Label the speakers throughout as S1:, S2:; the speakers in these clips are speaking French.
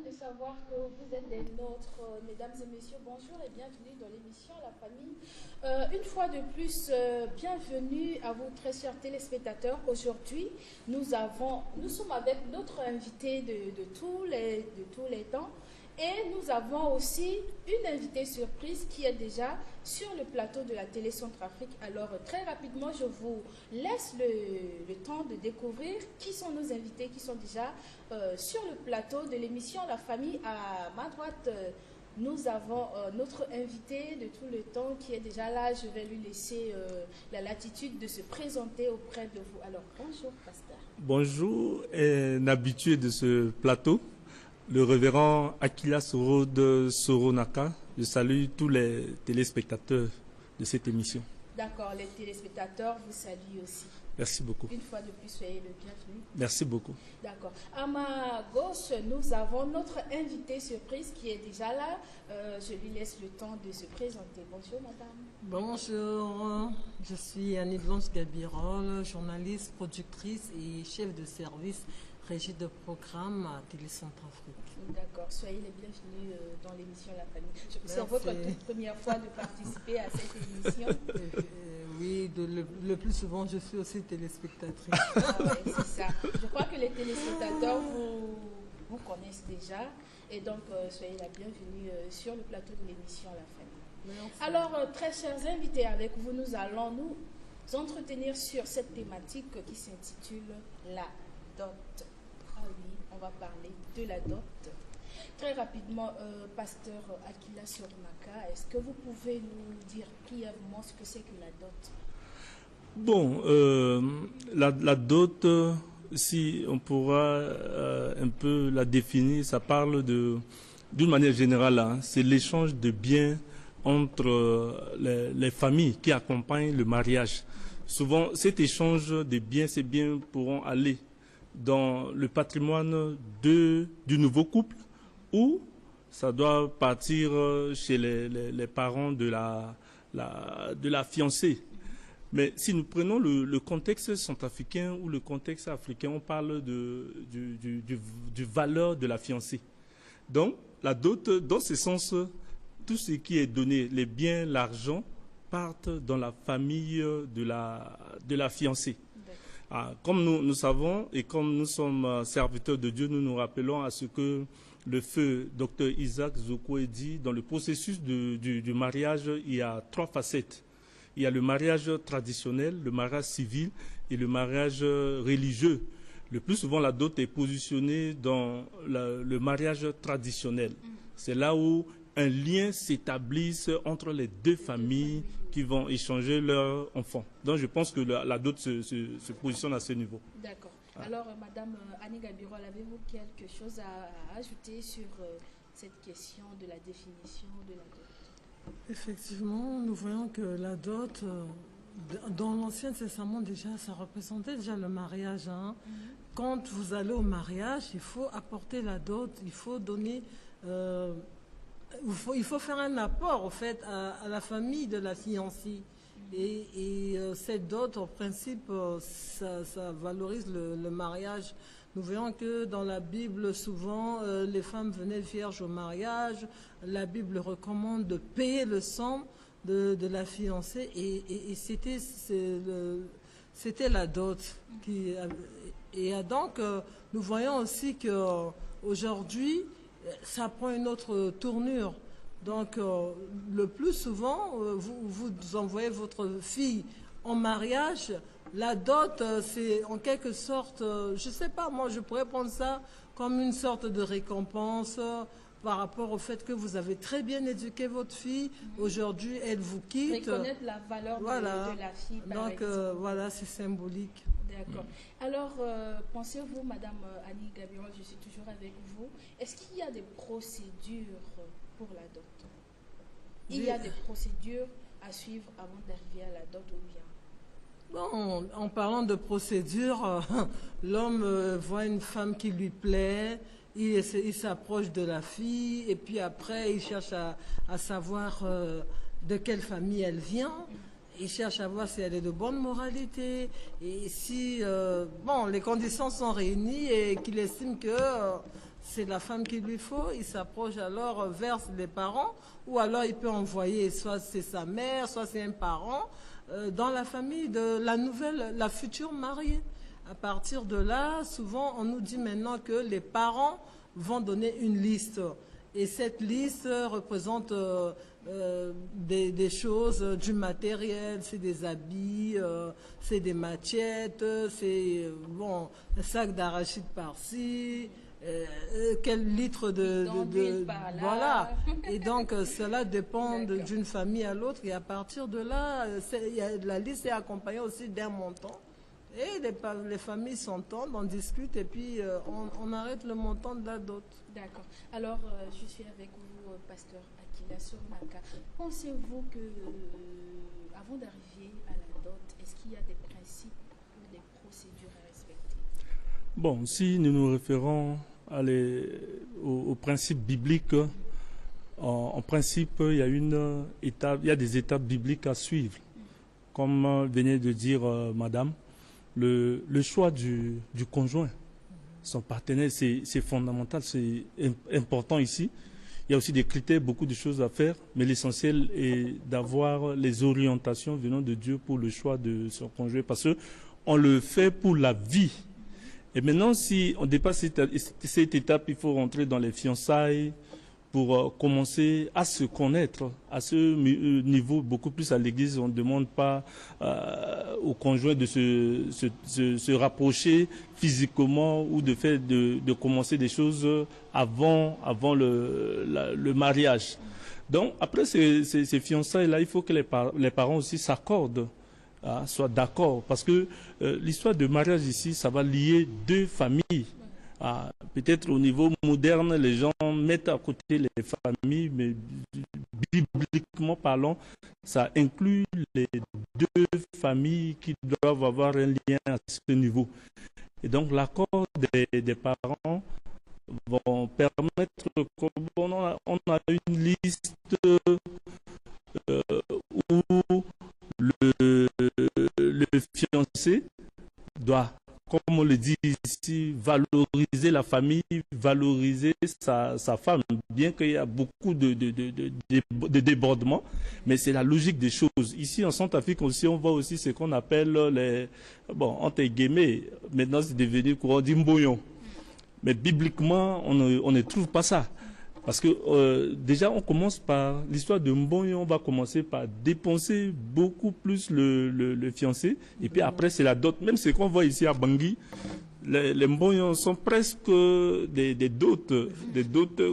S1: de savoir que vous êtes des nôtres. Mesdames et messieurs, bonjour et bienvenue dans l'émission La Famille. Une fois de plus, bienvenue à vous très chers téléspectateurs. Aujourd'hui, nous sommes avec notre invité de tous les temps. Et nous avons aussi une invitée surprise qui est déjà sur le plateau de la télé Centrafrique. Alors très rapidement, je vous laisse le temps de découvrir qui sont nos invités qui sont déjà sur le plateau de l'émission La Famille. À ma droite, nous avons notre invité de tout le temps qui est déjà là. Je vais lui laisser la latitude de se présenter auprès de vous. Alors bonjour, pasteur.
S2: Bonjour, un habitué de ce plateau, le révérend Akila Soro de Soronaka. Je salue tous les téléspectateurs de cette émission.
S1: D'accord, les téléspectateurs vous saluent aussi.
S2: Merci beaucoup.
S1: Une fois de plus, soyez le bienvenu.
S2: Merci beaucoup.
S1: D'accord. À ma gauche, nous avons notre invité surprise qui est déjà là. Je lui laisse le temps de se présenter. Bonjour, madame.
S3: Bonjour, je suis Annie Blanche Gabirol, journaliste, productrice et chef de service régie de programme à Télé Centrafrique.
S1: D'accord, soyez les bienvenus dans l'émission La Famille. C'est votre toute première fois de participer à cette émission.
S3: Oui, le plus souvent je suis aussi téléspectatrice.
S1: Ah ouais, c'est ça. Je crois que les téléspectateurs vous connaissent déjà et donc soyez la bienvenue sur le plateau de l'émission La Famille. Merci. Alors, très chers invités, avec vous, nous allons nous entretenir sur cette thématique qui s'intitule La dot. Ah oui, on va parler de la dot. Très rapidement, pasteur Akila Soronaka, est-ce que vous pouvez nous dire brièvement ce que c'est que la dot?
S2: Bon, la dot, si on pourra un peu la définir, ça parle d'une manière générale, hein, c'est l'échange de biens entre les familles qui accompagnent le mariage. Souvent, cet échange de biens, ces biens pourront aller dans le patrimoine du nouveau couple ou ça doit partir chez les parents de la fiancée. Mais si nous prenons le contexte centrafricain ou le contexte africain, on parle du valeur de la fiancée. Donc, la dot, dans ce sens, tout ce qui est donné, les biens, l'argent, partent dans la famille de la fiancée. Comme nous savons et comme nous sommes serviteurs de Dieu, nous nous rappelons à ce que le feu Dr Isaac Zokwe dit, dans le processus du mariage, il y a 3 facettes. Il y a le mariage traditionnel, le mariage civil et le mariage religieux. Le plus souvent, la dot est positionnée dans le mariage traditionnel. C'est là où un lien s'établisse entre les deux familles qui vont échanger leurs enfants. Donc je pense que la dot se positionne à ce niveau.
S1: D'accord. Alors, Madame Annie Gabirol, avez-vous quelque chose à ajouter sur cette question de la définition de la dot?
S3: Effectivement, nous voyons que la dot, dans l'Ancien Testament déjà, ça représentait déjà le mariage. Hein. Quand vous allez au mariage, il faut apporter la dot, il faut donner... il faut faire un apport en fait à la famille de la fiancée et cette dot en principe ça valorise le mariage. Nous voyons que dans la Bible souvent les femmes venaient vierges au mariage. La Bible recommande de payer le sang de la fiancée et c'était la dot et donc nous voyons aussi que aujourd'hui ça prend une autre tournure. Donc, le plus souvent, vous envoyez votre fille en mariage. La dot, c'est en quelque sorte, je ne sais pas, moi, je pourrais prendre ça comme une sorte de récompense par rapport au fait que vous avez très bien éduqué votre fille. Aujourd'hui, elle vous quitte.
S1: Reconnaître la valeur de la fille.
S3: Donc, voilà, c'est symbolique.
S1: D'accord. Alors, pensez-vous, Madame Annie Gabirol, je suis toujours avec vous, est-ce qu'il y a des procédures pour la dot? Il y a des procédures à suivre avant d'arriver à la dot ou bien?
S3: Bon, en parlant de procédures, l'homme voit une femme qui lui plaît, il s'approche de la fille et puis après il cherche à savoir de quelle famille elle vient. il cherche à voir si elle est de bonne moralité et si bon, les conditions sont réunies et qu'il estime que c'est la femme qu'il lui faut, il s'approche alors vers les parents ou alors il peut envoyer soit c'est sa mère, soit c'est un parent dans la famille de la future mariée. À partir de là, souvent on nous dit maintenant que les parents vont donner une liste et cette liste représente des choses, du matériel, c'est des habits, c'est des machettes, c'est bon, un sac d'arachide par-ci, quel litre voilà. Et donc cela dépend d'une famille à l'autre et à partir de là, la liste est accompagnée aussi d'un montant. Et les familles s'entendent, on discute et puis on arrête le montant de la dot.
S1: D'accord. Alors, je suis avec vous, pasteur Akila Sournaka. Pensez-vous que, avant d'arriver à la dot, est-ce qu'il y a des principes ou des procédures à respecter?
S2: Bon, si nous nous référons aux principes bibliques, en principe, il y a des étapes bibliques à suivre. Comme venait de dire madame, le choix du conjoint, son partenaire, c'est fondamental, c'est important ici. Il y a aussi des critères, beaucoup de choses à faire, mais l'essentiel est d'avoir les orientations venant de Dieu pour le choix de son conjoint, parce qu'on le fait pour la vie. Et maintenant, si on dépasse cette étape, il faut rentrer dans les fiançailles pour commencer à se connaître. À ce niveau, beaucoup plus à l'église, on ne demande pas au conjoint de se rapprocher physiquement ou de commencer des choses avant le mariage. Donc, après ces fiançailles-là, il faut que les parents aussi s'accordent, soient d'accord. Parce que l'histoire de mariage ici, ça va lier deux familles. Peut-être au niveau moderne, les gens mettent à côté les familles, mais bibliquement parlant, ça inclut les deux familles qui doivent avoir un lien à ce niveau. Et donc l'accord des parents vont permettre, on a une liste où le fiancé doit, comme on le dit ici, valoriser la famille, valoriser sa femme, bien qu'il y a beaucoup de débordements, mais c'est la logique des choses. Ici, en Centrafrique aussi, on voit aussi ce qu'on appelle entre guillemets, maintenant c'est devenu courant, dit mboyon. Mais bibliquement, on ne trouve pas ça. Parce que déjà, on commence par l'histoire de Mboyon, on va commencer par dépenser beaucoup plus le fiancé. Et puis après, c'est la dot. Même ce qu'on voit ici à Bangui, les Mboyons sont presque des dots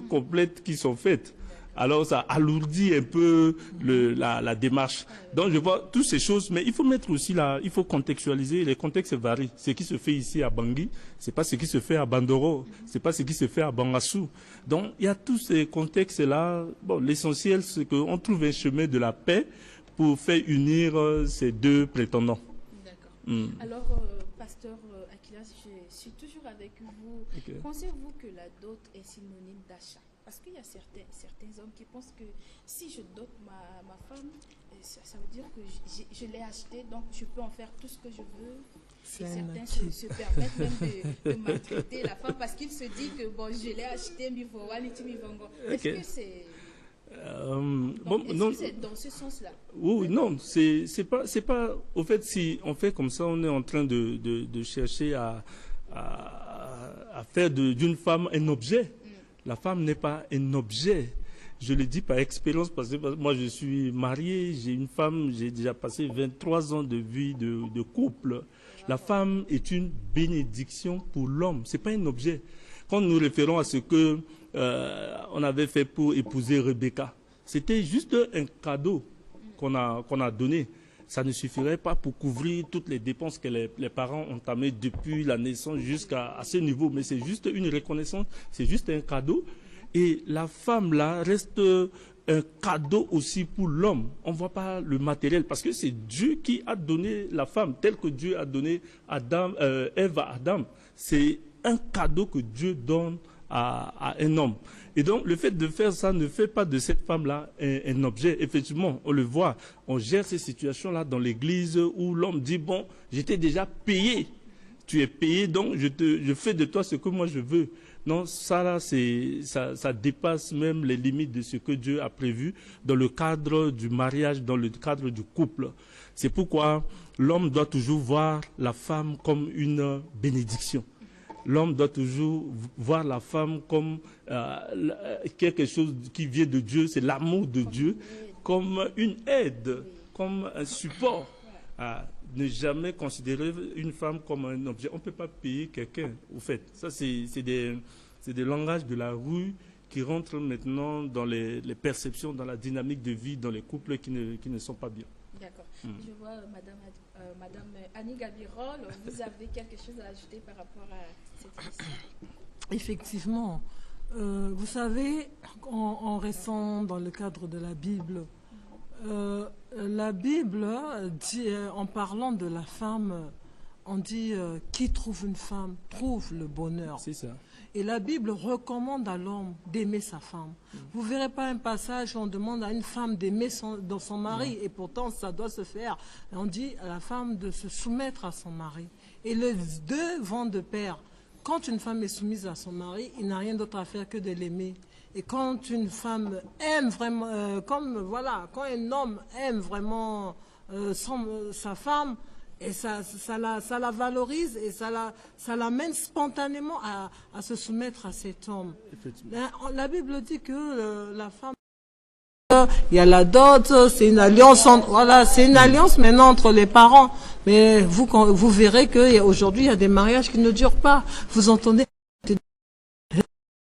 S2: complètes qui sont faites. Alors ça alourdit un peu la démarche. Donc je vois toutes ces choses, mais il faut mettre aussi il faut contextualiser. Les contextes varient. Ce qui se fait ici à Bangui, c'est pas ce qui se fait à Bandoro, c'est pas ce qui se fait à Bangassou. Donc il y a tous ces contextes-là. Bon, l'essentiel c'est qu'on trouve un chemin de la paix pour faire unir ces deux prétendants.
S1: D'accord. Alors, pasteur Akila, je suis toujours avec vous. Okay. Pensez-vous que la dot est synonyme d'achat? Parce qu'il y a certains hommes qui pensent que si je dote ma femme, ça veut dire que je l'ai acheté, donc je peux en faire tout ce que je veux. Et certains se permettent même de maltraiter la femme parce qu'ils se disent que bon, je l'ai acheté, mais est-ce que c'est... que c'est dans ce sens-là?
S2: Oui, non, c'est pas. Au fait, si on fait comme ça, on est en train de chercher à faire d'une femme un objet. La femme n'est pas un objet. Je le dis par expérience parce que moi je suis marié, j'ai une femme, j'ai déjà passé 23 ans de vie de couple. La femme est une bénédiction pour l'homme, c'est pas un objet. Quand nous référons à ce que on avait fait pour épouser Rebecca, c'était juste un cadeau qu'on a donné. Ça ne suffirait pas pour couvrir toutes les dépenses que les parents ont entamées depuis la naissance jusqu'à ce niveau. Mais c'est juste une reconnaissance, c'est juste un cadeau. Et la femme, là, reste un cadeau aussi pour l'homme. On ne voit pas le matériel parce que c'est Dieu qui a donné la femme, tel que Dieu a donné Ève à Adam. C'est un cadeau que Dieu donne à un homme. Et donc, le fait de faire ça ne fait pas de cette femme-là un objet. Effectivement, on le voit. On gère ces situations-là dans l'église où l'homme dit, bon, j'étais déjà payé. Tu es payé, donc je fais de toi ce que moi je veux. Non, ça là, ça dépasse même les limites de ce que Dieu a prévu dans le cadre du mariage, dans le cadre du couple. C'est pourquoi l'homme doit toujours voir la femme comme une bénédiction. L'homme doit toujours voir la femme comme quelque chose qui vient de Dieu, c'est l'amour de Dieu, comme une aide, comme un support. Ne jamais considérer une femme comme un objet. On ne peut pas payer quelqu'un, au fait. Ça, c'est des langages de la rue qui rentrent maintenant dans les perceptions, dans la dynamique de vie, dans les couples qui ne sont pas bien.
S1: D'accord. Je vois Madame Annie Gabirol, vous avez quelque chose à ajouter par rapport à cette question?
S3: Effectivement. Vous savez, en restant dans le cadre de la Bible, dit, en parlant de la femme, on dit qui trouve une femme trouve le bonheur.
S2: C'est ça.
S3: Et la Bible recommande à l'homme d'aimer sa femme. Vous ne verrez pas un passage où on demande à une femme d'aimer son mari, et pourtant ça doit se faire. Et on dit à la femme de se soumettre à son mari. Et les deux vont de pair. Quand une femme est soumise à son mari, il n'a rien d'autre à faire que de l'aimer. Et quand une femme aime vraiment, quand un homme aime vraiment sa femme, et ça la valorise et ça l'amène spontanément à se soumettre à cet homme. La Bible dit que la femme, il y a la dot, c'est une alliance, c'est une alliance maintenant entre les parents. Mais vous verrez qu'aujourd'hui, il y a des mariages qui ne durent pas. Vous entendez, elle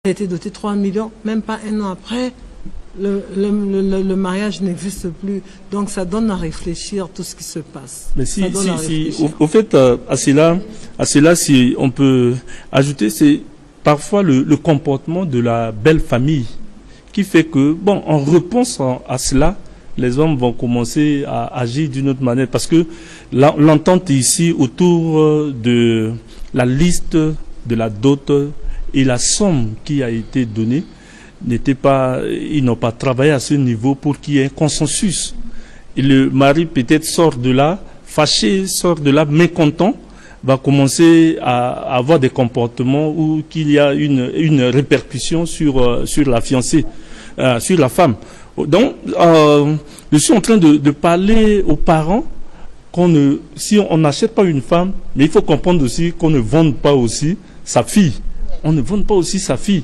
S3: a été dotée 3 millions, même pas un an après. Le mariage n'existe plus. Donc ça donne à réfléchir tout ce qui se passe.
S2: Mais au fait, à cela, si on peut ajouter, c'est parfois le comportement de la belle famille qui fait que, bon, en réponse à cela, les hommes vont commencer à agir d'une autre manière. Parce que l'entente ici autour de la liste de la dot et la somme qui a été donnée, ils n'ont pas travaillé à ce niveau pour qu'il y ait un consensus. Et le mari peut-être sort de là, fâché, sort de là, mécontent, va commencer à avoir des comportements où qu'il y a une répercussion sur la fiancée, sur la femme. Donc, je suis en train de parler aux parents si on n'achète pas une femme, mais il faut comprendre aussi qu'on ne vende pas aussi sa fille. On ne vend pas aussi sa fille.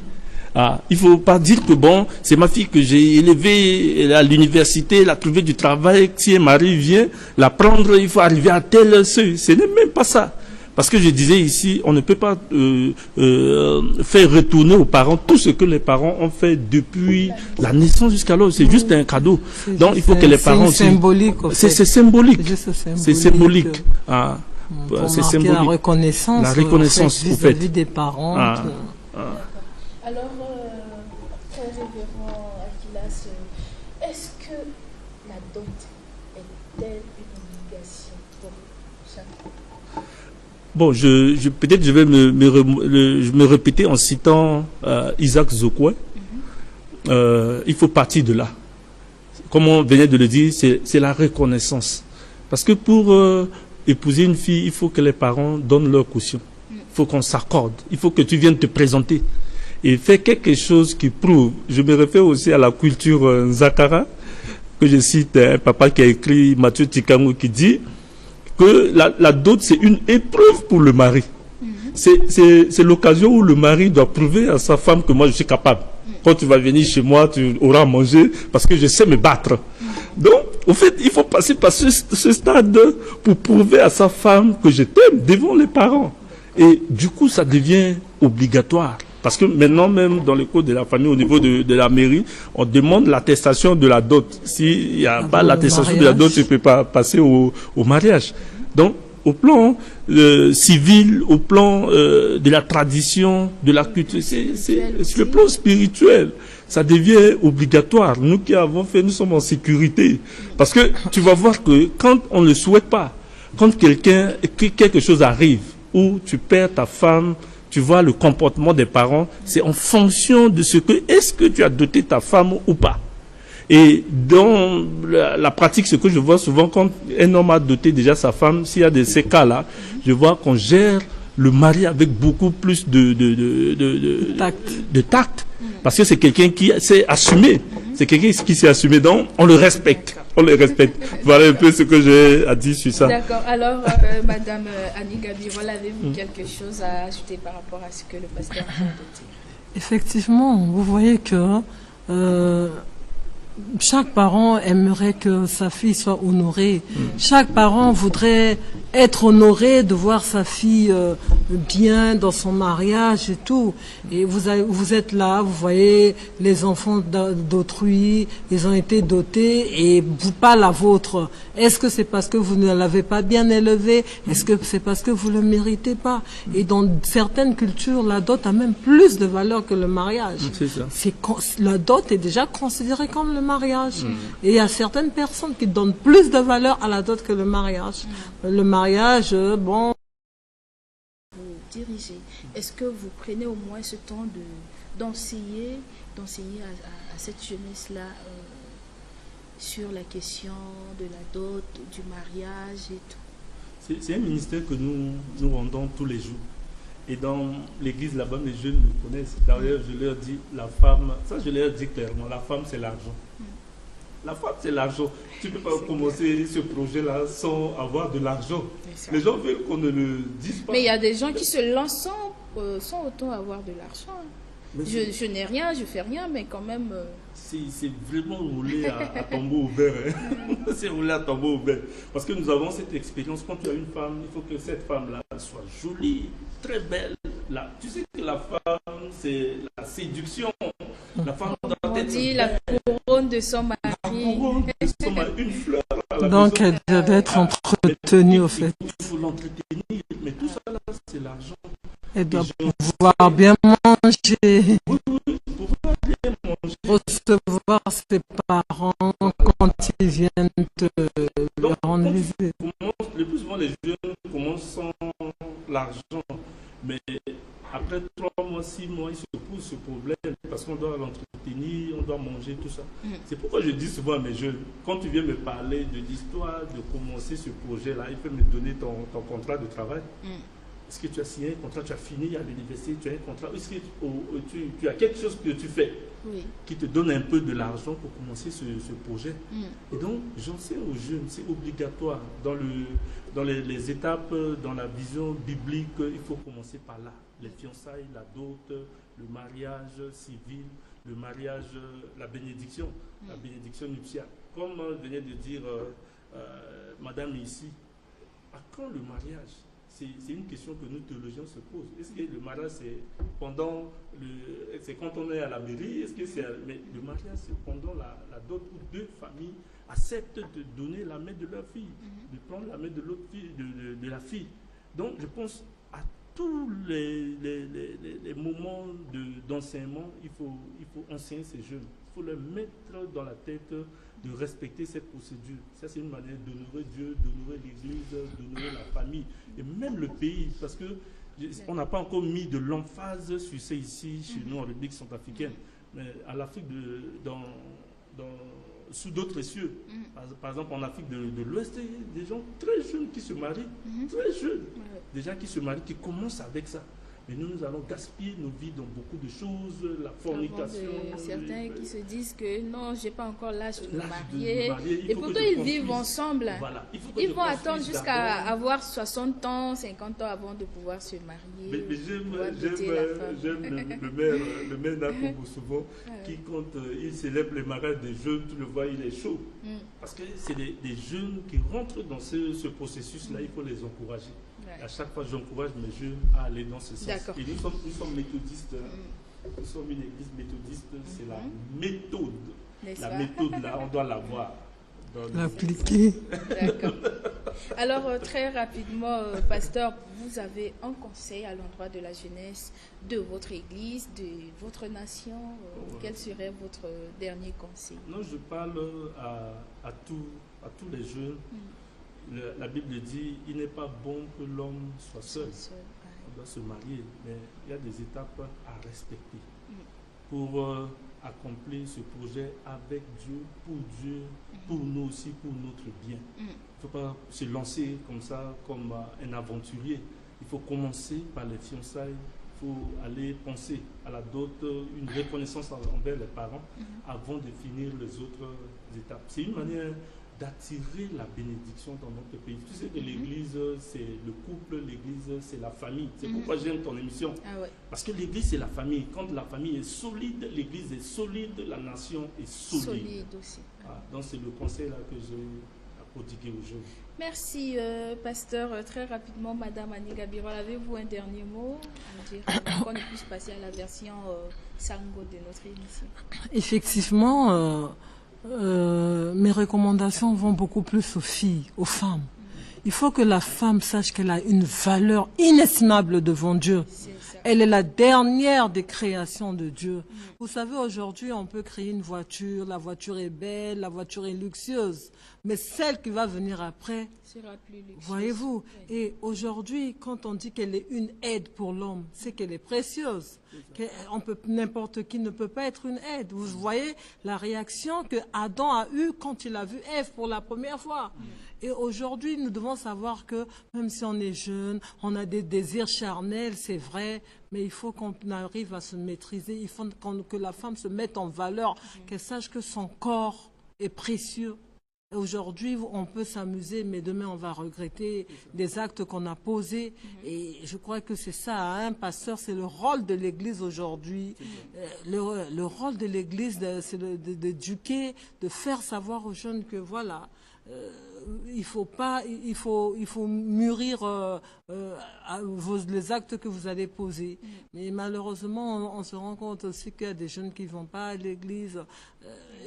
S2: Il ne faut pas dire que bon, c'est ma fille que j'ai élevée à l'université, elle a trouvé du travail, si un mari vient la prendre, il faut arriver à tel seuil. Ce n'est même pas ça. Parce que je disais ici, on ne peut pas faire retourner aux parents tout ce que les parents ont fait depuis la naissance jusqu'à là. C'est juste un cadeau. Donc il faut que les parents aussi... C'est symbolique. C'est symbolique.
S3: C'est symbolique. La reconnaissance vis-à-vis des parents.
S1: Alors, très révérend Aquilas, est-ce que la dot est-elle une obligation pour chacun?
S2: Bon, peut-être je vais me répéter en citant Isaac Zokwe. Il faut partir de là. Comme on venait de le dire, c'est la reconnaissance. Parce que pour épouser une fille, il faut que les parents donnent leur caution. Il faut qu'on s'accorde. Il faut que tu viennes te présenter. Et faire quelque chose qui prouve. Je me réfère aussi à la culture Zakara, que je cite un papa qui a écrit, Mathieu Tikango, qui dit que la dot, c'est une épreuve pour le mari. C'est l'occasion où le mari doit prouver à sa femme que moi je suis capable. Quand tu vas venir chez moi, tu auras à manger parce que je sais me battre. Donc, au fait, il faut passer par ce stade pour prouver à sa femme que je t'aime devant les parents. Et du coup, ça devient obligatoire. Parce que maintenant, même dans le code de la famille, au niveau de la mairie, on demande l'attestation de la dot. S'il n'y a pas l'attestation de la dot, tu ne peux pas passer au mariage. Donc, au plan civil, au plan de la tradition, de la culture, c'est le plan spirituel. Ça devient obligatoire. Nous qui avons fait, nous sommes en sécurité. Parce que tu vas voir que quand on ne le souhaite pas, quand quelque chose arrive, où tu perds ta femme, tu vois le comportement des parents, c'est en fonction de ce que, est-ce que tu as doté ta femme ou pas. Et dans la pratique, ce que je vois souvent, quand un homme a doté déjà sa femme, s'il y a ces cas-là, je vois qu'on gère le mari avec beaucoup plus de tact. Parce que c'est quelqu'un qui s'est assumé. C'est quelqu'un qui s'est assumé. Donc, on le respecte. On le respecte. Voilà un peu ce que j'ai à dire sur ça.
S1: D'accord. Alors, Madame Annie Gabirola, avez-vous quelque chose à ajouter par rapport à ce que le pasteur vient de dire?
S3: Effectivement, vous voyez que chaque parent aimerait que sa fille soit honorée. Chaque parent voudrait être honoré de voir sa fille bien dans son mariage et tout. Et vous êtes là, vous voyez les enfants d'autrui, ils ont été dotés et vous pas la vôtre. Est-ce que c'est parce que vous ne l'avez pas bien élevé? Est-ce que c'est parce que vous ne le méritez pas? Et dans certaines cultures, la dot a même plus de valeur que le mariage.
S2: C'est ça.
S3: La dot est déjà considérée comme le mariage. Et il y a certaines personnes qui donnent plus de valeur à la dot que le mariage. Le mariage, bon...
S1: Vous dirigez. Est-ce que vous prenez au moins ce temps d'enseigner à cette jeunesse-là sur la question de la dot, du mariage et tout?
S2: C'est un ministère que nous rendons tous les jours. Et dans l'église là-bas, les jeunes me connaissent. D'ailleurs, je leur dis, la femme, ça je leur dis clairement, la femme c'est l'argent. La femme c'est l'argent. Tu ne peux pas commencer ce projet-là sans avoir de l'argent. Les gens veulent qu'on ne le dise pas.
S1: Mais il y a des gens qui se lancent sans autant avoir de l'argent. Je n'ai rien, je fais rien, mais quand même...
S2: C'est vraiment roulé à tombeau ouvert. Hein. C'est roulé à tombeau ouvert. Parce que nous avons cette expérience. Quand tu as une femme, il faut que cette femme-là soit jolie, très belle. Là, tu sais que la femme, c'est la séduction. La femme doit être...
S1: On dit la couronne de son mari.
S2: La couronne de son mari, une fleur à la
S3: Donc,
S2: maison.
S3: elle doit être entretenue, au fait.
S2: Il faut l'entretenir. Mais tout ça, là, c'est l'argent.
S3: Elle doit pouvoir bien manger. Recevoir ses parents quand ils viennent te rendre visite.
S2: Le plus souvent, les jeunes commencent sans l'argent. Mais après 3 mois, 6 mois, ils se posent ce problème parce qu'on doit l'entretenir, on doit manger, tout ça. C'est pourquoi je dis souvent à mes jeunes, quand tu viens me parler de l'histoire, de commencer ce projet-là, il faut me donner ton contrat de travail. Est-ce que tu as signé un contrat, tu as fini à l'université, tu as un contrat, est-ce que tu as quelque chose que tu fais qui te donne un peu de l'argent pour commencer ce projet? Et donc, j'enseigne aux jeunes, c'est obligatoire. Dans les étapes, dans la vision biblique, il faut commencer par là. Les fiançailles, la dot, le mariage civil, le mariage, la bénédiction nuptiale. Comme venait de dire madame ici, à quand le mariage? C'est une question que nous théologiens se posent. Est-ce que le mariage c'est quand on est à la mairie? Est-ce que mais le mariage c'est pendant la dot où 2 familles acceptent de donner la main de leur fille, de prendre la main de l'autre fille, de la fille. Donc je pense à tous les moments d'enseignement, il faut enseigner ces jeunes. Il faut leur mettre dans la tête de respecter cette procédure. Ça, c'est une manière d'honorer Dieu, d'honorer l'Église, d'honorer la famille et même le pays. Parce que on n'a pas encore mis de l'emphase sur ça ici, chez nous, en République centrafricaine. Mais à l'Afrique, sous d'autres cieux, par exemple en Afrique de l'Ouest, il y a des gens très jeunes qui se marient, très jeunes, des gens qui se marient, qui commencent avec ça. Mais nous allons gaspiller nos vies dans beaucoup de choses, la fornication.
S1: Certains qui se disent que non, je n'ai pas encore l'âge de me marier. Et pourtant, ils vivent ensemble.
S2: Voilà.
S1: Ils vont attendre jusqu'à avoir 60 ans, 50 ans avant de pouvoir se marier.
S2: Mais j'aime le maire Nakobo souvent, qui quand il célèbre les mariages des jeunes, tu le vois, il est chaud. Parce que c'est des jeunes qui rentrent dans ce processus-là, il faut les encourager. À chaque fois, j'encourage mes jeunes à aller dans ce sens. Et nous sommes méthodistes. Nous sommes une église méthodiste. C'est la méthode. La méthode, là, on doit l'avoir.
S3: L'appliquer.
S1: D'accord. Alors, très rapidement, pasteur, vous avez un conseil à l'endroit de la jeunesse de votre église, de votre nation. Quel serait votre dernier conseil?
S2: Non, je parle à tous les jeunes. La Bible dit, il n'est pas bon que l'homme soit seul. doit se marier, mais il y a des étapes à respecter pour accomplir ce projet avec Dieu, pour nous aussi, pour notre bien. Il ne faut pas se lancer comme ça, comme un aventurier. Il faut commencer par les fiançailles, il faut aller penser à la dot, une reconnaissance envers les parents avant de finir les autres étapes. C'est une manière d'attirer la bénédiction dans notre pays. Tu sais que l'Église, c'est le couple, l'Église, c'est la famille. C'est pourquoi j'aime ton émission. Ah ouais. Parce que l'Église, c'est la famille. Quand la famille est solide, l'Église est solide, la nation est solide. Solide aussi. Ah, donc c'est le conseil là que j'ai à prodiguer aujourd'hui.
S1: Merci, pasteur. Très rapidement, Madame Annie Gabirol, avez-vous un dernier mot à dire qu'on ne puisse passer à la version sango de notre émission?
S3: Effectivement, mes recommandations vont beaucoup plus aux filles, aux femmes. Il faut que la femme sache qu'elle a une valeur inestimable devant Dieu. Elle est la dernière des créations de Dieu. Vous savez, aujourd'hui, on peut créer une voiture, la voiture est belle, la voiture est luxueuse, mais celle qui va venir après,
S1: sera plus luxueuse.
S3: Voyez-vous, et aujourd'hui, quand on dit qu'elle est une aide pour l'homme, c'est qu'elle est précieuse. N'importe qui ne peut pas être une aide. Vous voyez la réaction que Adam a eue quand il a vu Ève pour la première fois. Et aujourd'hui, nous devons savoir que même si on est jeune, on a des désirs charnels, c'est vrai, mais il faut qu'on arrive à se maîtriser. Il faut que la femme se mette en valeur, qu'elle sache que son corps est précieux. Aujourd'hui, on peut s'amuser, mais demain, on va regretter des actes qu'on a posés. Et je crois que c'est ça, hein, pasteur, c'est le rôle de l'Église aujourd'hui. Le rôle de l'Église, c'est d'éduquer, de faire savoir aux jeunes que voilà, il faut mûrir les actes que vous allez poser. Mais malheureusement, on se rend compte aussi qu'il y a des jeunes qui ne vont pas à l'église.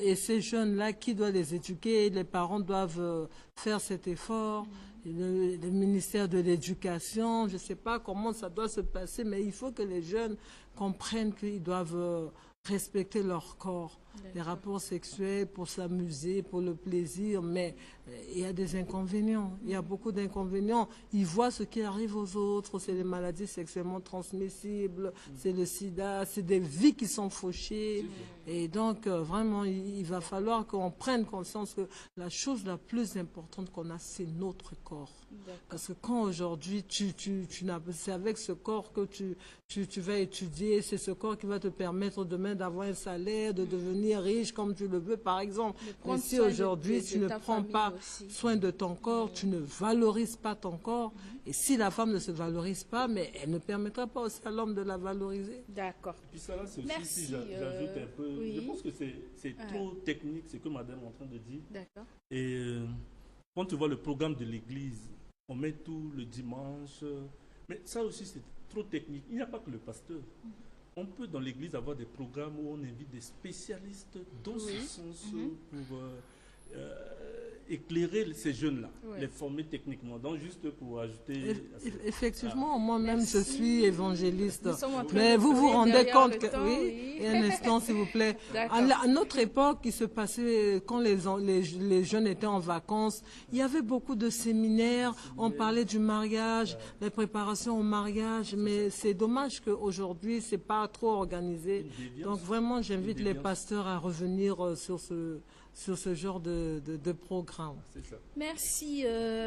S3: Et ces jeunes-là, qui doivent les éduquer? Les parents doivent faire cet effort. Le ministère de l'Éducation, je ne sais pas comment ça doit se passer, mais il faut que les jeunes comprennent qu'ils doivent respecter leur corps. Les rapports sexuels pour s'amuser, pour le plaisir, mais il y a des inconvénients. Il y a beaucoup d'inconvénients. Ils voient ce qui arrive aux autres. C'est les maladies sexuellement transmissibles, c'est le sida, c'est des vies qui sont fauchées. Et donc, vraiment, il va falloir qu'on prenne conscience que la chose la plus importante qu'on a, c'est notre corps. Parce que quand aujourd'hui, c'est avec ce corps que tu vas étudier, c'est ce corps qui va te permettre demain d'avoir un salaire, de devenir riche comme tu le veux, par exemple. Mais si aujourd'hui tu ne prends pas soin de ton corps, tu ne valorises pas ton corps, et si la femme ne se valorise pas, mais elle ne permettra pas aussi à l'homme de la valoriser.
S1: D'accord.
S2: Et puis ça là, c'est aussi, si j'ajoute un peu, je pense que c'est trop technique ce que madame est en train de dire. D'accord. Et quand tu vois le programme de l'église, on met tout le dimanche, mais ça aussi c'est trop technique. Il n'y a pas que le pasteur. On peut dans l'église avoir des programmes où on invite des spécialistes dans ce sens pour éclairer ces jeunes-là, les former techniquement. Donc juste pour ajouter...
S3: Effectivement, moi-même je suis évangéliste. Mais vous vous rendez compte que... Oui, un instant s'il vous plaît. À notre époque, il se passait, quand les jeunes étaient en vacances, il y avait beaucoup de séminaires, on parlait du mariage, les préparations au mariage, mais c'est dommage qu'aujourd'hui, c'est pas trop organisé. Donc vraiment, j'invite les pasteurs à revenir sur ce genre de programme.
S1: Merci,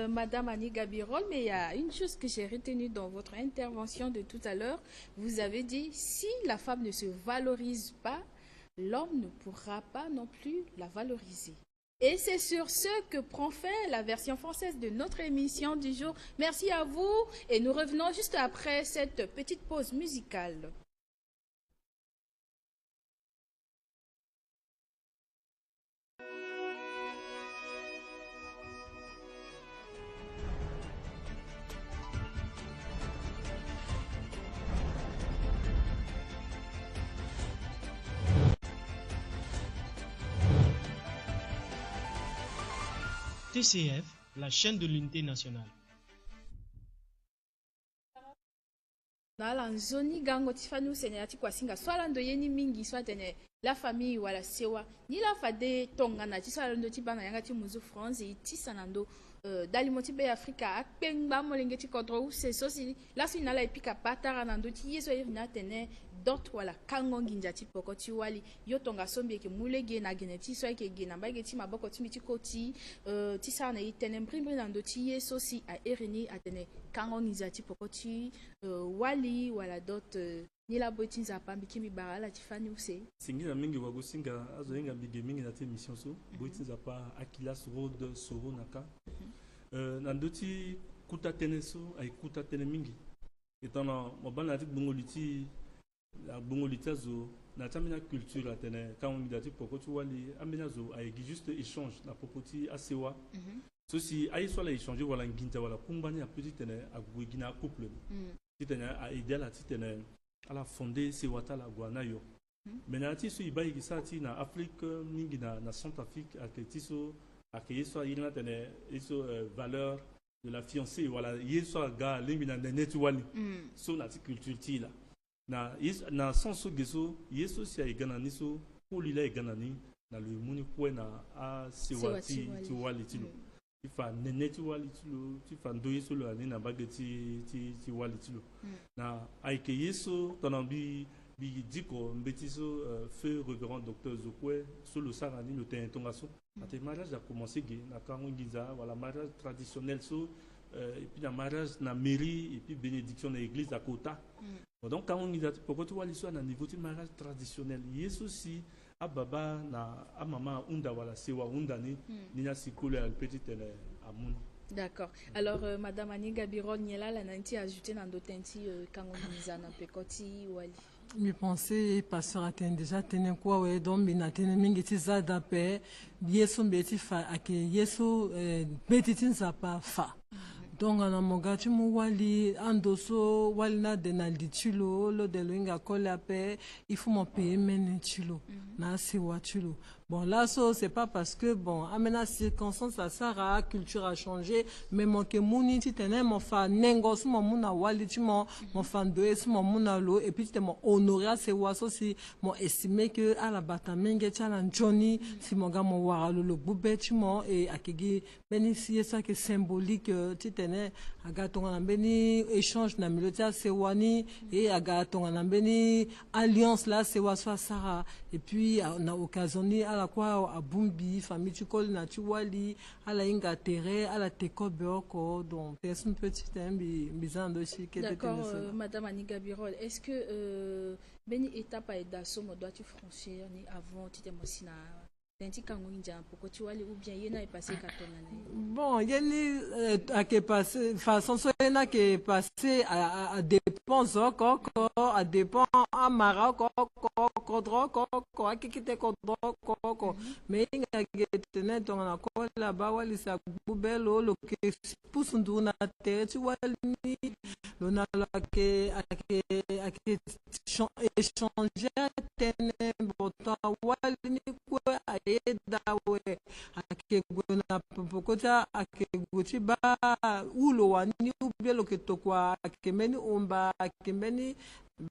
S1: Madame Annie Gabirol. Mais il y a une chose que j'ai retenue dans votre intervention de tout à l'heure. Vous avez dit, si la femme ne se valorise pas, l'homme ne pourra pas non plus la valoriser. Et c'est sur ce que prend fin la version française de notre émission du jour. Merci à vous et nous revenons juste après cette petite pause musicale.
S4: TCF, la chaîne de l'unité nationale.
S1: Nala nzoni gango tifanu senati kwa singa swala ndo yeni mingi swatene la famille wala sewa ni la fade tonga na tiswala ndo tibana yanga ti muzu France itisa nando d'alimenti be Afrika akpengba molengeti kontro c'est sosi la si nala epika patara na ndoti yeso irina tene dot wala kango nginjati pokoti wali yotonga sombi ke mulege na geneti so ke gena ba geti maboko timiti koti ti sa na itene mbrimbri na ndoti yeso si a irini atene kango nginjati pokoti wali wala dot ni la botinza pambi kimi barala tifani use
S2: singira mingi wa gosinga azo yenga bige mingi na te mission so botinza pa Akilas Road Soro naka na ndoti kuta teneso ay kuta tene mingi etana mobana ti bongoliti la bongolita zo na tamina culture atene quand on dit poko tu wali amena zo ay juste échange na popoti asewa ceci ay soit la échanger wala nginta wala kumbani a petit tene a gwigina couple tene a aider la tene à la fondée c'est Watala Guanayo. Maintenant, si tu vas y na Afrique, mingi na Centrafrique, à Tiso, à Keyeso, il y a une valeur de la fiancée, voilà, yeso ga limina na netwali. So na culture ti la. Na senso geso, yeso si ay ganani so, pour lila ay ganani na le muni ko na a sewati ti wali ti lo. Ti fa neneti wali ti lo, ti fa ndoye so lo ani na bageti ti wali ti lo. Na aike yeso tonambi bi diko mbetiso feu révérend docteur Zokwe sur le sarani le tentongaso. Ate mariage a commencé na kango ngiza wala mariage traditionnel so et puis na mariage na mairie et puis bénédiction na église à Kota. Donc kango ngiza pourquoi tu wali so na niveau de mariage traditionnel yeso si ababa na amama unda wala sewa unda ni nina sikole al petite amun.
S1: D'accord. Alors, Madame Annie Gabiron, Niela, la nanti ajouté dans d'autres quand on mise en pekoti ou ali.
S3: Je pensais, pasteur atteint déjà tenir quoi, ouais, donc, mais n'a tenu mingiti za d'appel, yeso beti fa, ake yeso, betitin za pa fa. Donc, on a mon gars, tu m'as wali, andoso, wali na denaldi chulo, lo de l'inga colle à paix, il faut m'en payer mène chulo, na se wa chulo. Bon, là, c'est pas parce que, bon, à maintenant, circonstance, la Sarah, culture a changé, mais mon que mouni, tu t'en es, mon fa, nengos, mon mouna wali, tu mon fan de, mon mouna lo, et puis tu m'as honoré à ces oiseaux, si, mon estimé que, à la batamengue, tu as Johnny, si mon gars, mon waralo, le boubet, tu m'as, et à qui, béni, si, ça qui est symbolique, tu t'en es, à gâton, à béni, échange, na milotia, c'est wani, et à gâton, à béni, alliance, là, c'est oiseau, Sarah, et puis, on a occasionné, à la quoi à Bumbi, famille tu colles naturali, à la inga terre, à la teco beoko, donc personne petit bizarre de chic.
S1: D'accord, Madame Annie Gabirol, est-ce que Beni étape à Edasom dois-tu franchir ni avant tu t'es ou bien il est passé
S3: bon, il y a qui est passé façon soit il y a qui est passé à dépenses encore à dépenses à Maroc qui était mais il y a qui tenait dans la colle là-bas où il s'est boubé le qui pousse dans la terre tu vois le n'a qui échanger tenait pourtant wali quoi dawe akegona pokota akegutiba ulo wani ubelo ketokwa akemeni umba akemeni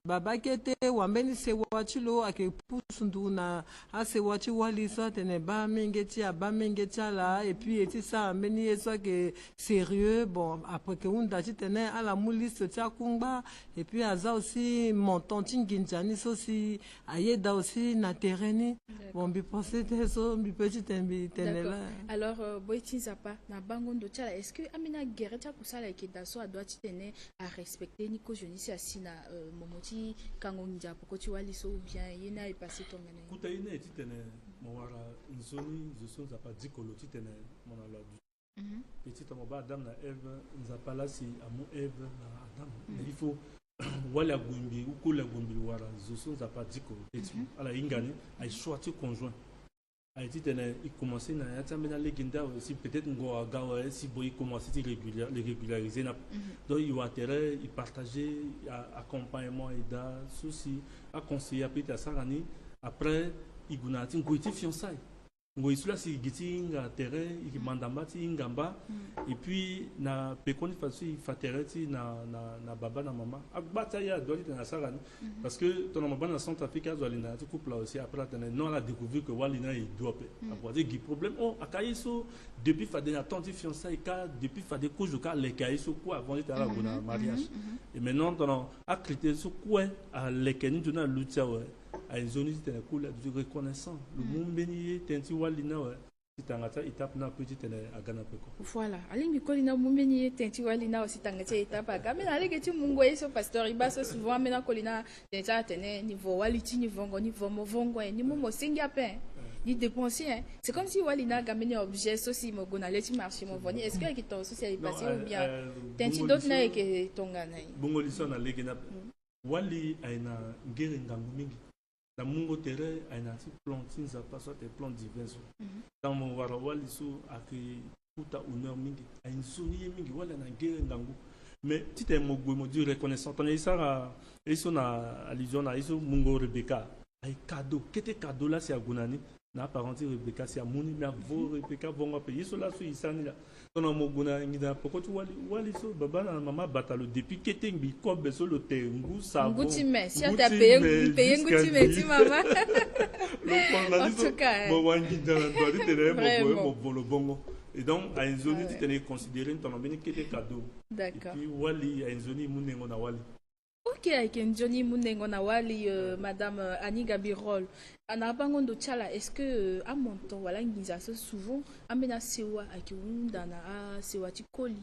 S3: baba kete wambeni se wachilo ake pusunduna ase wachi walisa tene ba mengeti la et puis eti ça meni eso que sérieux bon après que on dachi tene ala muliste tia kungba et puis aza aussi montant tinginjani aussi ayeda aussi na terreni bon bi penser eso bi petit tembi tene là.
S1: Alors boiti zapa na bangondo tia est-ce que amina guerre kusala ke daso a doit tene à respecter niko jeunesse asina moti kango nja pokoti wali so bien yena e passé ton ngana
S2: kuta ine titene mowara nzoni zo za pas dikolo titene mona la du petit mo ba adam na Eve nza là si amu Eve na adam mais il faut wala gumbi ukula gumbi wara zo za pas dikolo ala ingani ay choix conjoint a été il commençait à être légendaire aussi peut-être ngo gawa si boy commencer à régulariser donc il a intérêt il partager accompagnement et da souci à conseiller à Peter Sarani après il gonati ngoiti fiançailles ngoi sula si gitinga terre iki mandambati ingamba et puis na pekoni fasi fatereti na baba na mama akbata ya doli na sarani parce que ton maman na Centrafrique azolina tu couple là aussi après non la découvert que walina il doit avoir des problèmes oh akaiso depuis fa de attentif fiançailles ka depuis fa de couche de cas les kaiso quoi avant d'être à la mariage et maintenant ton a critère sur quoi à les keni de na lutia ouais à une zone de la reconnaissant le monde béni tenti walina ouais tangata étape na petite à ganapeko
S1: voilà alingi kolina mumbeni tenti walina aussi tangata étape aga mais allez que tu mungoye so pasteur ibaso souvent mena kolina tenta tene niveau waliti niveau movongo ni mo singa pe ni dépenser c'est comme si walina gamene objet so si mo gona leti marché mo voni est-ce que qui ton social passé ou bien tenti d'autres na que tongana
S2: bongo liso na legena wali aina ngere ngangu mingi na mungo tere aina si plantines ça passe des plantes diverses dans mon wara wali so aki kuta honneur mingi aina soni mingi wala na ngere ngangu mais ti te mo gwe mo di reconnaissant on isara iso na allusion na iso mungo Rebecca ay cadeau kete cadeau là c'est agunani na parenti Rebecca c'est amoni mais vo Rebecca vongo pe iso là so isani là on mo guna ngida poko tu wali so baba na mama batalo depuis kete ngi ko beso le tengu savon
S1: nguti mais si on t'a payé nguti mais ti mama en tout cas
S2: bon wangi dans doit te mo bolo bongo et donc à une zone tu tenais considérer ton bien kete cadeau
S1: d'accord
S2: et puis wali à une zone munengo na wali
S1: ok avec un Johnny munengo na wali madame Annie Gabirol anabangondo chala est-ce que à mon temps voilà ngiza souvent amena sewa akiunda na sewa tikoli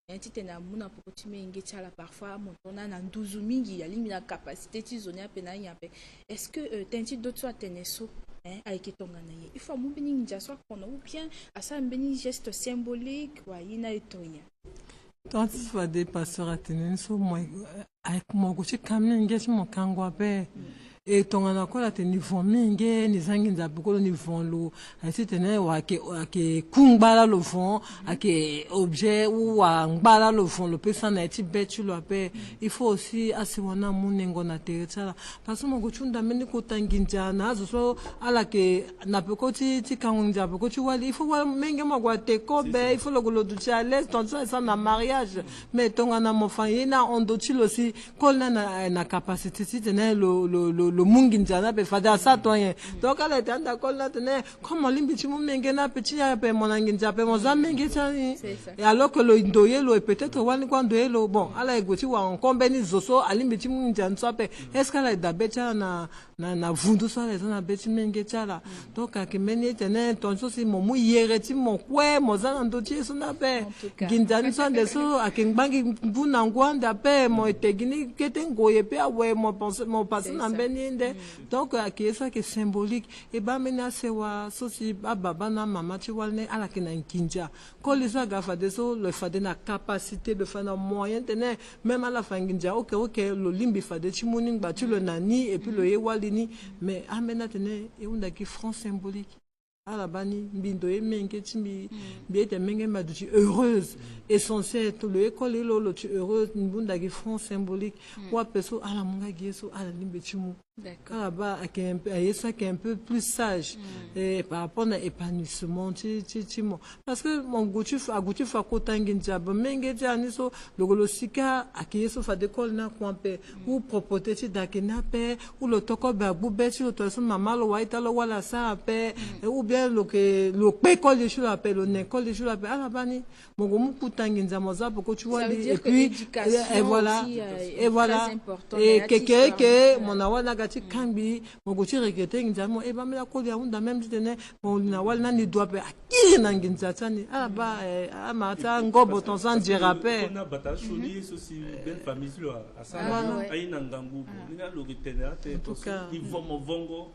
S1: yanti tena muna pokoti menge chala parfois mon temps na nduzu mingi ya limina capacité ti zone apena nyape est-ce que tenti d'autres soit teneso avec tongana ye il faut mubini ngiza soit kono ou bien asa mbeni geste symbolique wa ina etonya
S3: quand il va dépasser à tenir so moi avec mon gochi kamne ngesi mo kangwa pe et tongana ko la tenir mingi ni zangi nza bukolo ni vonlo asi tene wa ke kungbala lo fond ake objet ou wa ngbala lo fond le pesa na ti betu lo pe il faut aussi asiwana munengo na teretsala parce que mon gochunda meni ko tanginja na zo so ala ke na pekoti ti kangunja pekoti wali il faut wa menge mo gwa te ko be il faut le golo du chales ton ça na mariage mais tongana mo fa yena ondo ti lo si kolna na capacité ti tene le munginja na be fada sa toyen donc ala tanda kolna tene comme limbi ti menge na petit ya pe monanginja pe mo za menge tani et alors que le ndoye lo peut-être wani kwa ndoye lo bon ala egoti wa nkombe ni zoso alimbi ti munginja nso pe est-ce qu'ala da becha na vundu so la na beti menge tala donc akimeni tene tonso si mo mu yere ti mo kwe mo za ndo ti so na pe ginja ni so de so akingbangi buna ngwanda pe mo tegini kete ngoye pe awe mo passe na beni nde donc akiesa ke symbolique e ba mena sewa so si baba na mama ti walne ala ke na nkinja ko les aga fa de so le fa de na capacité de faire na moyen tene même à la fin nkinja ok le limbi fa de ti muni ngba ti le nani et puis le yewali mais amena tene e unda ki front symbolique ala bani mbindo e menge timbi biete menge maduti heureuse essentiel to le école lo tu heureuse mbunda ki front symbolique wa peso ala munga gieso ala limbe timu d'accord là-bas avec un peu plus sage et par rapport à épanouissement parce que mon goûtu fa kotangi njaba menge jani so logolo sika akiyeso fa de kol na kwampe ou propoter ti dakina pe ou le toko ba bubeti o to so mama lo waita lo wala sa pe ou bien lo pe kol de chula pe lo ne kol de chula pe ala bani mon gomu kotangi njama za poko tu vois et puis et voilà et que mon awana ti kambi mogochi regete nzamo e ba mela ko ya unda même tene on na wal na ni doit pe akiri na nginza tani aba amata ngobo ton sans dira pe
S2: on a batacholi ceci belle famille lo asala aina ngangu ni na lo retena te to ils vont mon vongo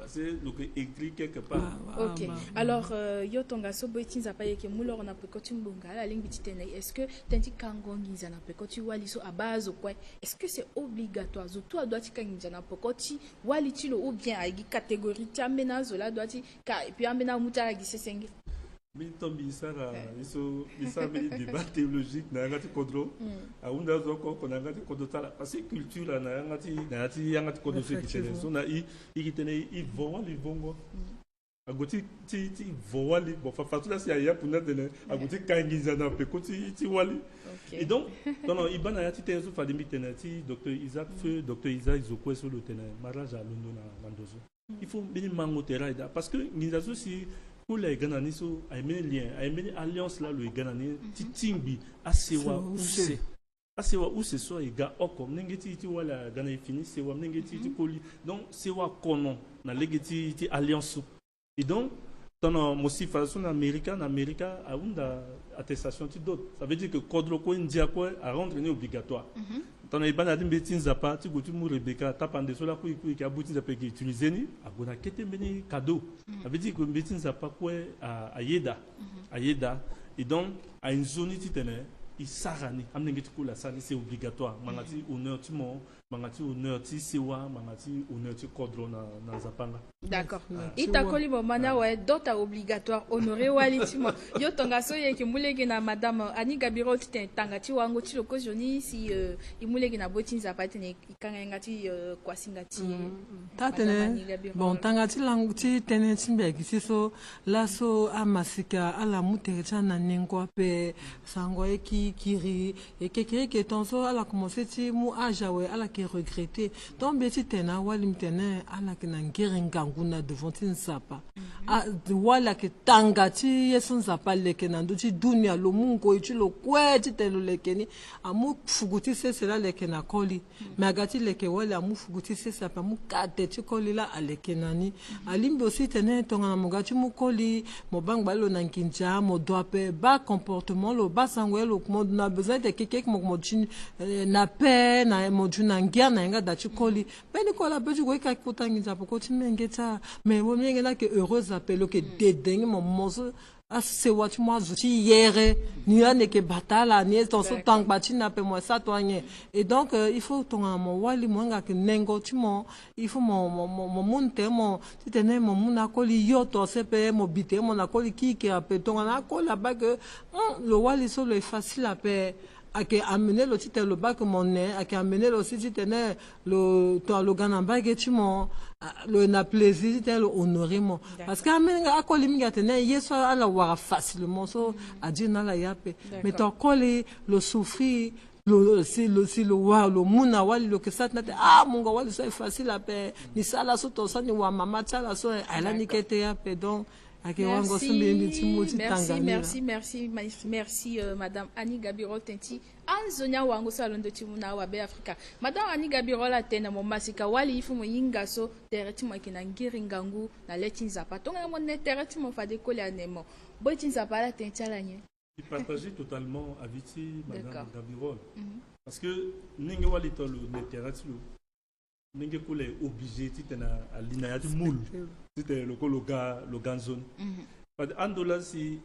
S2: c'est lo que écrit quelque part
S1: OK alors yo tonga so boitinza pa yeke mulo on a pe ko timbunga la lingi tene est-ce que tenti kango nginza na pe ko ti wali so à base quoi est-ce que c'est obligatoire zo toi doit ti kanginza na pe ko ti wali ti lo ou bien agi catégorie ti amena zo la doit ti ka et puis amena muta agi sesengi
S2: Milton Sara iso mi débat théologique na ngati kodro aunda zo ko na ngati kodro tala parce que culture na ngati kodro se kitene so na i kitene i vongo agoti ti voali bon façon là c'est aya pour nous donner agoti kangiza na pe ko ti wali. Et donc non ibana ya ti tenso fadimi tenati docteur Isaac Feu docteur Isaac Zokwe sur le tenant mariage à Londres na Ndozo. Il faut venir mangotera parce que ngizazo si pour les Ganani so ay meni lien ay meni alliance là le Ganani ti timbi asewa use asewa use so e ga oko nengeti ti wala Gana fini sewa nengeti ti koli donc sewa kono na legeti ti alliance. Et donc dans aussi façon américaine a une attestation d'autres. Ça veut dire que code loco india quoi à rendre obligatoire. Dans les banades médecins zapa tu go tu mou Rebecca tape de cela qui aboutit à payer utiliser ni a gona kete meni cadeau. Ça veut dire que médecins zapa quoi à Yeda et donc à une zone qui tenait il sarani amnenge tu la sani c'est obligatoire mangati honneur tu mon mangati honneur ti sewa mangati honneur ti kodro na zapanga.
S1: D'accord. Itakoli bomana ouais dota obligatoire honorer walitimo yo tonga so yeke mulege na madame Annie Gabiro ti tanga ti wango ti loko joni si imulege na botinza patene ikanga ngati kwasinga ti
S3: tatene bon tanga ti langu ti tene timbeki siso laso amasika ala mutere na nengwa pe sango eki kiri et kekiri ke tonso ala commencé ti mu ajawe ala ke regretter donc beti tena walim tene ala ke nangeringa nguna devant tin sapa wala ke tanga ti yesun sapa leke nando ti dunia lo mungo ti lo kweti telo leke ni amu fuguti sese la leke na koli magati leke wala amu fuguti sese pa mu kate ti koli la aleke nani alimbi aussi tene tonga na mogati mu koli mo bangba lo na nkinja mo doape ba comportement lo ba sangwe lo mo na besoin de quelqu'un mo chin na pe na mo juna ngia na nga da ti koli beni kola be ju go ka kutangiza po ko ti mengeta mais wo menge na ke heureuse appelo ke dedeng mo mozo se watu mo azuti yere ni ane ke batala ni ton so tang bati na pe mo sa toanye et donc il faut ton mo wali mo nga ke nengo ti mo il faut mo munte mo ti tene mo muna koli yoto se pe mo bite mo na koli ki ke ape ton na kola ba que le wali so le facile à pe a que amener le titre le bac mon nez a que amener le titre le to le ganamba ke ti mo le na plaisir tel honorer mo parce que amener a koli mi gatene yeso ala wa facilement so a dire na la yape mais to koli le souffrir le wa le muna wali le que ça na munga wali so facile à pe ni sala so to so ni wa mama tsala so ala ni kete yape donc.
S1: Merci, Madame Annie Gabiro Tenti. Anzonia wango salondo timuna wa be Africa. Madame Annie Gabiro la tena mo masika wali ifu mo yingaso tereti mo kina ngiringangu na letinza patonga mo ne tereti mo fade kole anemo. Botinza pala tentala nye.
S2: Je partage totalement avec Madame Gabiro parce que ninge wali tolo ne tereti lo. Ninge kole obligé titena alina ya moule. C'était le ganzone. En dollar, si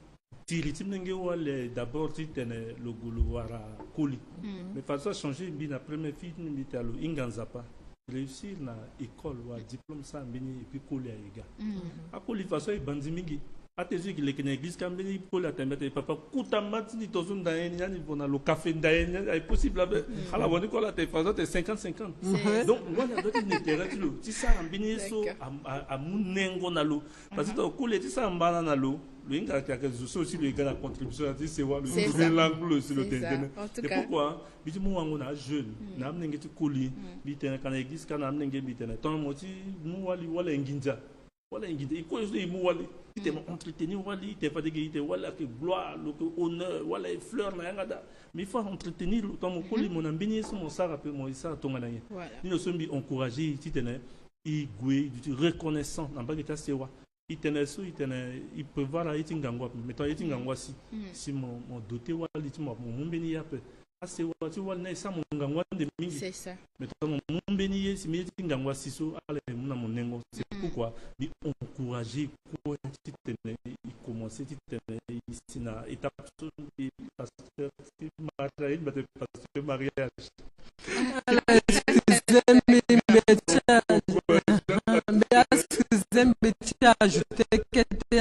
S2: tiritim n'engewale d'abord titene le goulouara koli. Mais façon changer bien la première fille n'imite allo inganzapa. Réussir na école ou diplôme ça bini et puis coller à ega. A koli façon e bandimingi. A tes yeux qu'il est qu'une église quand bini coller à tembete papa kuta matini tozun daeni yani vona le café daeni est possible avec à la bonne école à tes façons t'es 50-50. Donc moi la d'autres n'intérêt tu le si ça ambini so a munengo na lo parce que coller si ça ambana na lo le inga qui a que aussi le gars la contribution à c'est voir le l'angle sur le terrain. C'est pourquoi biti mo wango na jeune na amnenge tu coller bitena kana église kana amnenge bitena ton moti mu wali wala nginja wala nginja iko yo mu wali te entretenir wali te fatigué te wala que gloire le honneur wala fleur na yangada mais il faut entretenir ton mo coller mon ambini so mon sara pe mo isa tonga na ye ni no sombi encourager titene i gwe du reconnaissant na ba kita sewa iteneso itene il peut voir la itingangwa mais toi itingangwa si mon doté wali ti mo mbeni yape asewa ti wali na isa mo ngangwa de mingi
S1: c'est ça
S2: mais toi mon mbeni ye si mi itingangwa siso ala muna monengo c'est pourquoi bi encourager ko titene il commencer titene ici na étape de pasteur mariage mais pasteur mariage ajouter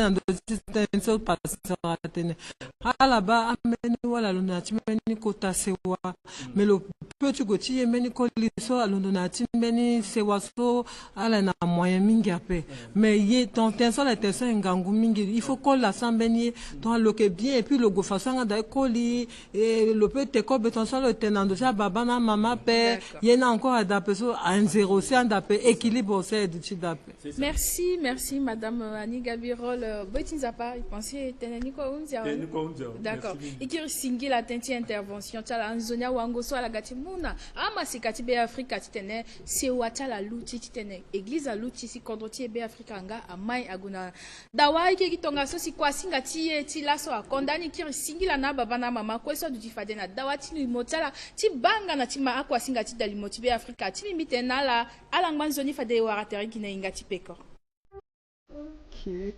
S3: na dosi tenso pasera tene ala ba ameni wala lona timeni kota sewa mais le petit goti meni ko liso alona timeni sewa so ala na moyen mingi ape mais y ton tenso la tenso ngangu mingi il faut que la sambeni ton le que bien et puis le go façon da koli et le petit ko beton so le tenando ja baba na mama pe yena encore adapté so à 1-0 c'est adapté équilibre c'est du chidapé.
S1: Merci Madame Annie Gabirol. Boitinzapa, il pensait tenir quoi d'accord. Et qui singi la tenti intervention tala anzonia wango so la gatimuna ama sikati be Afrika titene se watala luti titene église a luti si kondoti be Afrika nga amai aguna dawa ki kitonga so si kwa singa ti laso akondani ki singi la na baba na mama ko so du tifade na dawa ti ni motala ti banga na ti ma akwa singa ti dali moti be Afrika ti mi mitena la ala ngwanzoni fade warateri ki na inga ti peko.
S5: Ok.